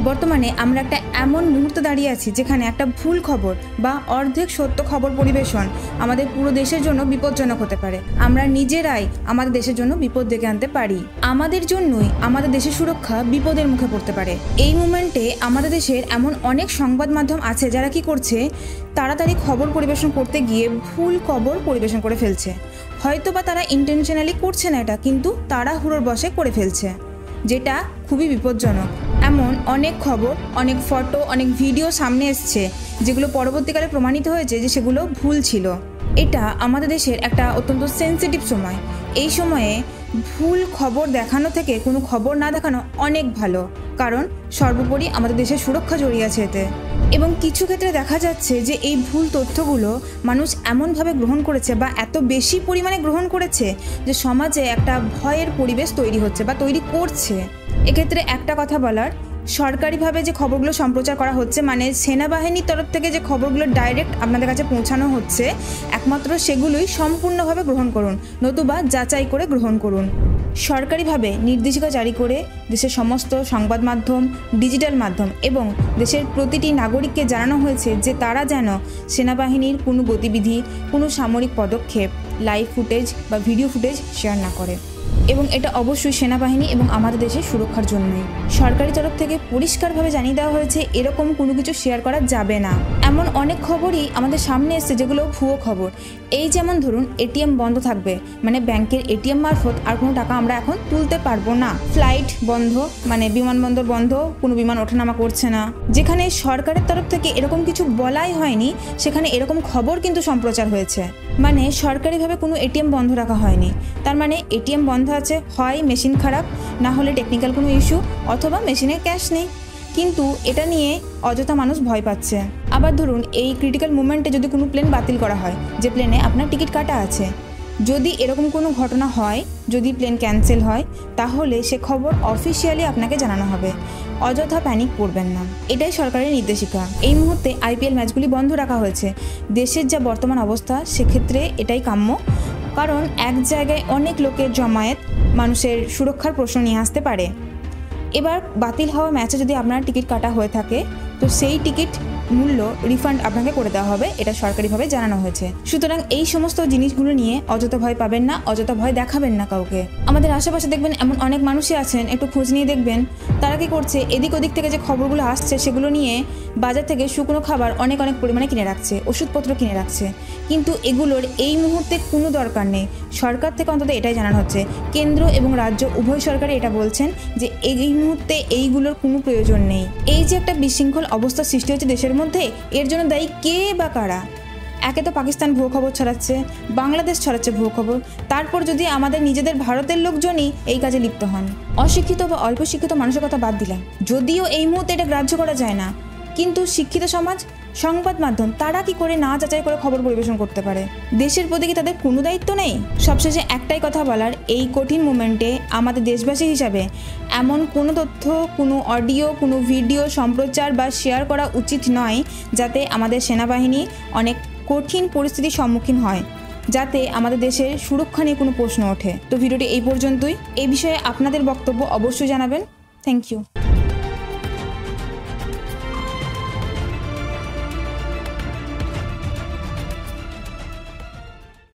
বর্তমানে আমরা একটা এমন মুহূর্তে দাঁড়িয়ে আছি যেখানে একটা ভুল খবর বা অর্ধেক সত্য খবর পরিবেশন আমাদের পুরো দেশের জন্য বিপজ্জনক হতে পারে। আমরা নিজেরাই আমাদের দেশের জন্য বিপদ ডেকে আনতে পারি। আমাদের জন্যই আমাদের দেশের সুরক্ষা বিপদের মুখে পড়তে পারে। এই মুমেন্টে আমাদের দেশের এমন অনেক সংবাদ মাধ্যম আছে যারা কি করছে, তাড়াতাড়ি খবর পরিবেশন করতে গিয়ে ভুল খবর পরিবেশন করে ফেলছে। হয়তো বা তারা ইন্টেনশনালি করছে না এটা, কিন্তু তাড়াহুড়োর বশে করে ফেলছে, যেটা খুবই বিপজ্জনক। এমন অনেক খবর, অনেক ফটো, অনেক ভিডিও সামনে এসছে যেগুলো পরবর্তীকালে প্রমাণিত হয়েছে যে সেগুলো ভুল ছিল। এটা আমাদের দেশের একটা অত্যন্ত সেন্সিটিভ সময়। এই সময়ে ভুল খবর দেখানো থেকে কোনো খবর না দেখানো অনেক ভালো, কারণ সর্বোপরি আমাদের দেশের সুরক্ষা জড়িয়ে আছে এতে। এবং কিছু ক্ষেত্রে দেখা যাচ্ছে যে এই ভুল তথ্যগুলো মানুষ এমনভাবে গ্রহণ করেছে বা এত বেশি পরিমাণে গ্রহণ করেছে যে সমাজে একটা ভয়ের পরিবেশ তৈরি হচ্ছে বা তৈরি করছে। এক্ষেত্রে একটা কথা বলার, সরকারিভাবে যে খবরগুলো সম্প্রচার করা হচ্ছে, মানে সেনাবাহিনীর তরফ থেকে যে খবরগুলো ডাইরেক্ট আপনাদের কাছে পৌঁছানো হচ্ছে, একমাত্র সেগুলোই সম্পূর্ণভাবে গ্রহণ করুন, নতুবা যাচাই করে গ্রহণ করুন। সরকারিভাবে নির্দেশিকা জারি করে দেশের সমস্ত সংবাদ মাধ্যম, ডিজিটাল মাধ্যম এবং দেশের প্রতিটি নাগরিককে জানানো হয়েছে যে তারা যেন সেনাবাহিনীর কোনো গতিবিধি, কোনো সামরিক পদক্ষেপ, লাইভ ফুটেজ বা ভিডিও ফুটেজ শেয়ার না করে। এবং এটা অবশ্যই সেনাবাহিনী এবং আমাদের দেশের সুরক্ষার জন্যই। সরকারি তরফ থেকে পরিষ্কারভাবে জানিয়ে দেওয়া হয়েছে এরকম কোনো কিছু শেয়ার করা যাবে না। এমন অনেক খবরই আমাদের সামনে এসছে যেগুলো ভুয়ো খবর। এই যেমন ধরুন, এটিএম বন্ধ থাকবে, মানে ব্যাংকের এটিএম মারফত আর কোনো টাকা আমরা এখন তুলতে পারবো না। ফ্লাইট বন্ধ, মানে বিমানবন্দর বন্ধ, কোনো বিমান ওঠানামা করছে না। যেখানে সরকারের তরফ থেকে এরকম কিছু বলাই হয়নি, সেখানে এরকম খবর কিন্তু সম্প্রচার হয়েছে। মানে সরকারিভাবে কোনো এটিএম বন্ধ রাখা হয়নি, তার মানে এটিএম বন্ধ আছে, হয় মেশিন খারাপ, না হলে টেকনিক্যাল কোনো ইস্যু, অথবা মেশিনে ক্যাশ নেই। কিন্তু এটা নিয়ে অযথা মানুষ ভয় পাচ্ছে। আবার ধরুন, এই ক্রিটিক্যাল মুমেন্টে যদি কোনো প্লেন বাতিল করা হয়, যে প্লেনে আপনার টিকিট কাটা আছে, যদি এরকম কোনো ঘটনা হয়, যদি প্লেন ক্যান্সেল হয়, তাহলে সে খবর অফিসিয়ালি আপনাকে জানানো হবে। অযথা প্যানিক করবেন না, এটাই সরকারের নির্দেশিকা। এই মুহূর্তে আইপিএল ম্যাচগুলি বন্ধ রাখা হয়েছে। দেশের যা বর্তমান অবস্থা, সেক্ষেত্রে এটাই কাম্য, কারণ এক জায়গায় অনেক লোকের জমায়েত মানুষের সুরক্ষার প্রশ্ন নিয়ে আসতে পারে। এবার বাতিল হওয়া ম্যাচে যদি আপনার টিকিট কাটা হয়ে থাকে, তো সেই টিকিট মূল্য রিফান্ড আপনাকে করে দেওয়া হবে, এটা সরকারিভাবে জানানো হয়েছে। সুতরাং এই সমস্ত জিনিসগুলো নিয়ে অযথা ভয় পাবেন না, অযথা ভয় দেখাবেন না কাউকে। আমাদের আশেপাশে দেখবেন এমন অনেক মানুষই আছেন, একটু খোঁজ নিয়ে দেখবেন তারা কি করছে, এদিক ওদিক থেকে যে খবরগুলো আসছে সেগুলো নিয়ে বাজার থেকে শুকনো খাবার অনেক পরিমাণে কিনে রাখছে, ওষুধপত্র কিনে রাখছে, কিন্তু এগুলোর এই মুহূর্তে কোনো দরকার নেই। সরকার থেকে অন্তত এটাই জানানো হচ্ছে, কেন্দ্র এবং রাজ্য উভয় সরকারই এটা বলছেন যে এই মুহূর্তে এইগুলোর কোনো প্রয়োজন নেই। এই যে একটা বিশৃঙ্খল অবস্থা সৃষ্টি হচ্ছে দেশের মধ্যে, এর জন্য দায়ী কে বা কারা? একে তো পাকিস্তান ভুয়ো খবর ছড়াচ্ছে, বাংলাদেশ ছড়াচ্ছে ভুয়ো খবর, তারপর যদি আমাদের নিজেদের ভারতের লোকজনই এই কাজে লিপ্ত হন। অশিক্ষিত বা অল্প শিক্ষিত মানুষের কথা বাদ দিলাম, যদিও এই মুহূর্তে এটা গ্রাহ্য করা যায় না, কিন্তু শিক্ষিত সমাজ, সংবাদ মাধ্যম, তারা কি করে না যাচাই করে খবর পরিবেশন করতে পারে? দেশের প্রতি কি তাদের কোনো দায়িত্ব নেই? সবশেষে একটাই কথা বলার, এই কঠিন মোমেন্টে আমাদের দেশবাসী হিসাবে এমন কোনো তথ্য, কোনো অডিও, কোনো ভিডিও সম্প্রচার বা শেয়ার করা উচিত নয় যাতে আমাদের সেনাবাহিনী অনেক কঠিন পরিস্থিতির সম্মুখীন হয়, যাতে আমাদের দেশের সুরক্ষা নিয়ে কোনো প্রশ্ন ওঠে। তো ভিডিওটি এই পর্যন্তই। এই বিষয়ে আপনাদের বক্তব্য অবশ্যই জানাবেন। Thank you.